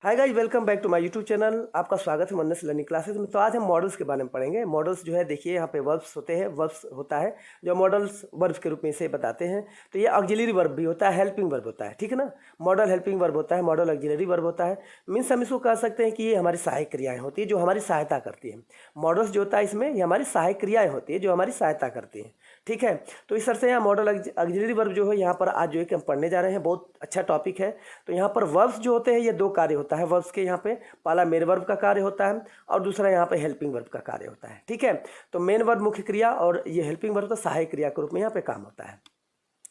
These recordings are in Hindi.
Hi guys, welcome back to my YouTube channel. आपका स्वागत है मन्नस लर्निंग क्लासेस में। तो आज हम मॉडल्स के बारे में पढ़ेंगे। मॉडल्स जो है, देखिए यहाँ पे वर्ब्स होते हैं, वर्ब्स होता है जो मॉडल्स वर्ब्स के रूप में इसे बताते हैं। तो ये ऑक्सिलरी वर्ब भी होता है, हेल्पिंग वर्ब होता है, ठीक है ना। मॉडल हेल्पिंग वर्ब होता है, मॉडल ऑक्सिलरी वर्ब होता है। मीन्स हम इसको कह सकते हैं कि ये हमारी सहायक क्रियाएँ होती है जो हमारी सहायता करती हैं। मॉडल्स जो होता है इसमें ये हमारी सहायक क्रियाएँ होती है जो हमारी सहायता करती हैं, ठीक है। तो इस तरह से यहाँ मॉडल ऑक्सिलरी वर्ब जो है यहाँ पर आज जो है कि हम पढ़ने जा रहे हैं। बहुत अच्छा टॉपिक है। तो यहाँ पर वर्ब्स जो होते हैं ये दो कार्य होता है वर्ब्स के। यहाँ पे पहला मेन वर्ब का कार्य होता है और दूसरा यहाँ पे हेल्पिंग वर्ब का कार्य होता है, ठीक है। तो मेन वर्ब मुख्य क्रिया और ये हेल्पिंग वर्ब तो सहायक क्रिया के रूप में यहाँ पे काम होता है।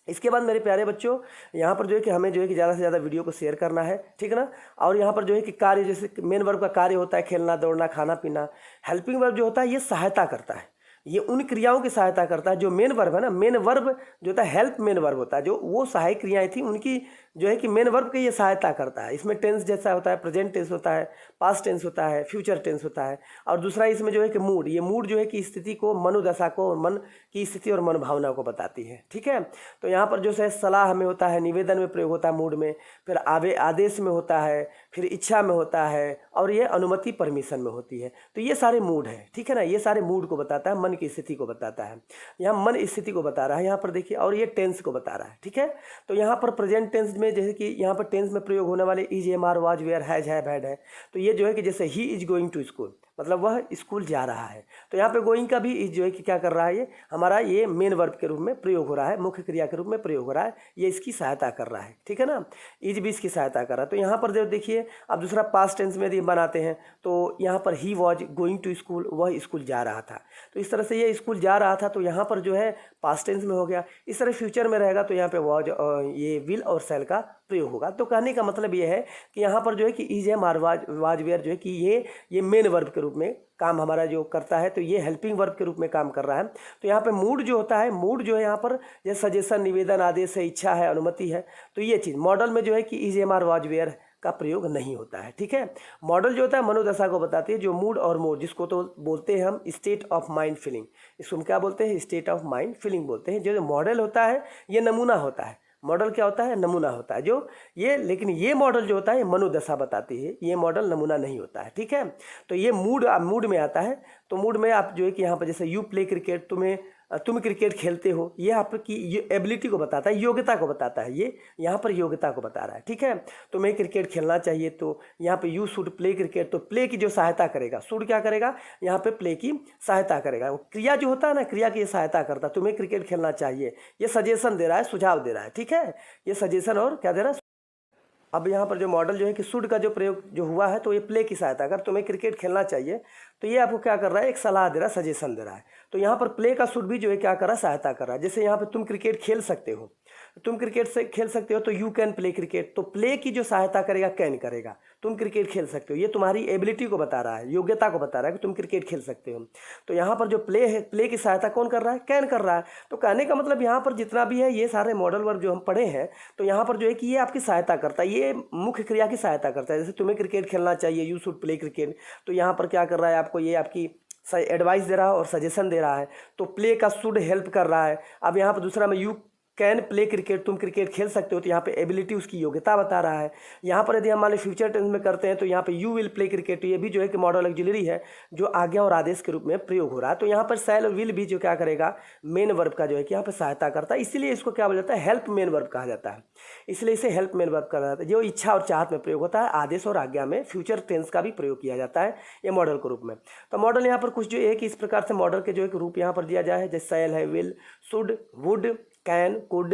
इसके बाद मेरे प्यारे बच्चों, यहाँ पर जो है कि हमें जो है कि ज़्यादा से ज़्यादा वीडियो को शेयर करना है, ठीक है ना। और यहाँ पर जो है कि कार्य, जैसे मेन वर्ब का कार्य होता है खेलना, दौड़ना, खाना पीना। हेल्पिंग वर्ब जो होता है ये सहायता करता है, ये उन क्रियाओं की सहायता करता है जो मेन वर्ब है ना। मेन वर्ब जो होता है, हेल्प मेन वर्ब होता है, जो वो सहायक क्रियाएं थी उनकी जो है कि मेन वर्ब की ये सहायता करता है। इसमें टेंस जैसा होता है, प्रेजेंट टेंस होता है, पास्ट टेंस होता है, फ्यूचर टेंस होता है। और दूसरा इसमें जो है कि मूड, ये मूड जो है कि स्थिति को, मनोदशा को, मन की स्थिति और मन भावना को बताती है, ठीक है। तो यहाँ पर जो है सलाह में होता है, निवेदन में प्रयोग होता है मूड में, फिर आदेश में होता है, फिर इच्छा में होता है, और ये अनुमति परमिशन में होती है। तो ये सारे मूड है, ठीक है ना। ये सारे मूड को बताता है, मन की स्थिति को बताता है। यहाँ मन स्थिति को बता रहा है यहाँ पर, देखिए। और ये टेंस को बता रहा है, ठीक है। तो यहाँ पर प्रेजेंट टेंस में जैसे कि यहाँ पर टेंस में प्रयोग होने वाले is, am, are, was, were, has, have, had है। तो ये जो है कि जैसे ही इज गोइंग टू स्कूल, मतलब वह स्कूल जा रहा है। तो यहाँ पे गोइंग का भी इज जो है कि क्या कर रहा है, ये हमारा ये मेन वर्ब के रूप में प्रयोग हो रहा है, मुख्य क्रिया के रूप में प्रयोग हो रहा है। ये इसकी सहायता कर रहा है, ठीक है ना। इज भी इसकी सहायता कर रहा है। तो यहाँ पर जो देखिए, अब दूसरा पास्ट टेंस में यदि बनाते हैं तो यहाँ पर he was going to school, वह स्कूल जा रहा था। तो इस तरह से ये स्कूल जा रहा था, तो यहाँ पर जो है पास्ट टेंस में हो गया। इस तरह फ्यूचर में रहेगा तो यहाँ पे वॉज, ये विल और शैल का प्रयोग होगा। तो कहने का मतलब ये है कि यहाँ पर जो है कि is, am, are, was, were जो है कि ये मेन वर्ब के रूप में काम हमारा जो करता है, तो ये हेल्पिंग वर्ब के रूप में काम कर रहा है। तो यहाँ पे मूड जो होता है, मूड जो है यहाँ पर ये सजेशन, निवेदन, आदेश है, इच्छा है, अनुमति है। तो ये चीज़ मॉडल में जो है कि is, am, are, was, were का प्रयोग नहीं होता है, ठीक है। मॉडल जो होता है मनोदशा को बताती है, जो मूड और मोड, जिसको तो बोलते हैं हम स्टेट ऑफ माइंड फीलिंग। इसको हम क्या बोलते हैं, स्टेट ऑफ माइंड फीलिंग बोलते हैं। जो मॉडल होता है ये नमूना होता है। मॉडल क्या होता है, नमूना होता है जो ये। लेकिन ये मॉडल जो होता है ये मनोदशा बताती है, ये मॉडल नमूना नहीं होता है, ठीक है। तो ये मूड में आता है। तो मूड में आप जो है कि यहाँ पर जैसे यू प्ले क्रिकेट, तुम क्रिकेट खेलते हो, ये आपकी ये एबिलिटी को बताता है, योग्यता को बताता है। ये यहाँ पर योग्यता को बता रहा है, ठीक है। तुम्हें क्रिकेट खेलना चाहिए, तो यहाँ पे यू शुड प्ले क्रिकेट, तो प्ले की जो सहायता करेगा, शुड क्या करेगा, यहाँ पे प्ले की सहायता करेगा। वो क्रिया जो होता है ना, क्रिया की सहायता करता है। तुम्हें क्रिकेट खेलना चाहिए, ये सजेशन दे रहा है, सुझाव दे रहा है, ठीक है। ये सजेशन और क्या दे रहा है। अब यहाँ पर जो मॉडल जो है कि शुड का जो प्रयोग जो हुआ है, तो ये प्ले की सहायता, अगर तुम्हें क्रिकेट खेलना चाहिए तो ये आपको क्या कर रहा है, एक सलाह दे रहा है, सजेशन दे रहा है। तो यहाँ पर प्ले का शुड भी जो है क्या कर रहा है, सहायता कर रहा है। जैसे यहाँ पे तुम क्रिकेट खेल सकते हो, तुम क्रिकेट से खेल सकते हो, तो यू कैन प्ले क्रिकेट, तो प्ले की जो सहायता करेगा कैन करेगा। तुम क्रिकेट खेल सकते हो, ये तुम्हारी एबिलिटी को बता रहा है, योग्यता को बता रहा है कि तुम क्रिकेट खेल सकते हो। तो यहाँ पर जो प्ले है, प्ले की सहायता कौन कर रहा है, कैन कर रहा है। तो कहने का मतलब यहाँ पर जितना भी है ये सारे मॉडल वर्ब जो हम पढ़े हैं, तो यहाँ पर जो है कि ये आपकी सहायता करता है, ये मुख्य क्रिया की सहायता करता है। जैसे तुम्हें क्रिकेट खेलना चाहिए, यू शुड प्ले क्रिकेट, तो यहाँ पर क्या कर रहा है, आपको ये आपकी एडवाइस दे रहा है और सजेशन दे रहा है। तो प्ले का शुड हेल्प कर रहा है। अब यहाँ पर दूसरा में यू कैन प्ले क्रिकेट, तुम क्रिकेट खेल सकते हो, तो यहाँ पे एबिलिटी उसकी योग्यता बता रहा है। यहाँ पर यदि हम मान लो फ्यूचर टेंस में करते हैं तो यहाँ पे यू विल प्ले क्रिकेट, तो ये भी जो है कि मॉडल ऑक्सिलरी है जो आज्ञा और आदेश के रूप में प्रयोग हो रहा है। तो यहाँ पर शैल और विल भी जो क्या करेगा, मेन वर्ब का जो है कि यहाँ पर सहायता करता है। इसीलिए इसको क्या बोला जाता है, हेल्प मेन वर्ब कहा जाता है। इसलिए इसे हेल्प मेन वर्ब कहा जाता है, जो इच्छा और चाहत में प्रयोग होता है। आदेश और आज्ञा में फ्यूचर टेंस का भी प्रयोग किया जाता है ये मॉडल के रूप में। तो मॉडल यहाँ पर कुछ जो एक इस प्रकार से मॉडल के जो एक रूप यहाँ पर दिया जाए है, जैसे शैल है, will, should, would, can, could,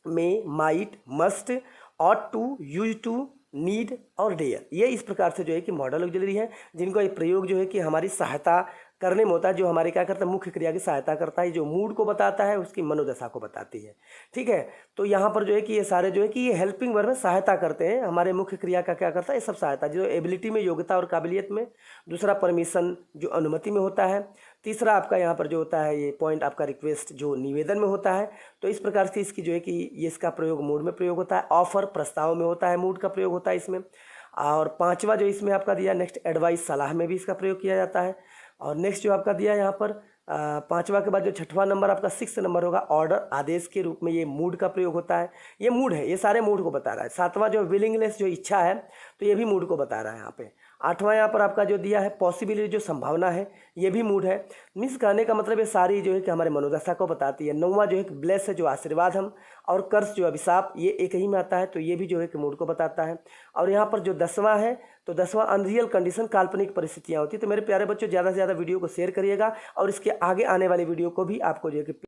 may, might, must, ought to, used to, need और डेयर। ये इस प्रकार से जो है कि मॉडल ऑक्सिलरी है, जिनको ये प्रयोग जो है कि हमारी सहायता करने में होता है, जो हमारे क्या करता है, मुख्य क्रिया की सहायता करता है, जो मूड को बताता है, उसकी मनोदशा को बताती है, ठीक है। तो यहाँ पर जो है कि ये सारे जो है कि ये हेल्पिंग वर्ब में सहायता करते हैं, हमारे मुख्य क्रिया का क्या करता है, ये सब सहायता, जो एबिलिटी में, योग्यता और काबिलियत में। दूसरा परमिशन जो अनुमति में होता है। तीसरा आपका यहाँ पर जो होता है ये पॉइंट आपका रिक्वेस्ट जो निवेदन में होता है। तो इस प्रकार से इसकी जो है कि ये इसका प्रयोग मूड में प्रयोग होता है। ऑफर प्रस्ताव में होता है, मूड का प्रयोग होता है इसमें। और पांचवा जो इसमें आपका दिया नेक्स्ट, एडवाइस, सलाह में भी इसका प्रयोग किया जाता है। और नेक्स्ट जो आपका दिया यहाँ पर पाँचवा के बाद जो छठवां नंबर आपका 6 नंबर होगा, ऑर्डर, आदेश के रूप में ये मूड का प्रयोग होता है। ये मूड है, ये सारे मूड को बता रहा है। सातवां जो विलिंगनेस, जो इच्छा है, तो ये भी मूड को बता रहा है यहाँ पे। आठवां यहाँ पर आपका जो दिया है पॉसिबिलिटी, जो संभावना है, ये भी मूड है। मीन्स कहने का मतलब ये सारी जो है कि हमारे मनोदशा को बताती है। नौवां जो है कि ब्लेस है, जो आशीर्वाद हम, और कर्स जो अभिशाप, ये एक ही में आता है, तो ये भी जो है कि मूड को बताता है। और यहाँ पर जो 10वां है, तो 10वां अनरियल कंडीशन, काल्पनिक परिस्थितियाँ होती है। तो मेरे प्यारे बच्चों, ज़्यादा से ज़्यादा वीडियो को शेयर करिएगा और इसके आगे आने वाली वीडियो को भी आपको जो है कि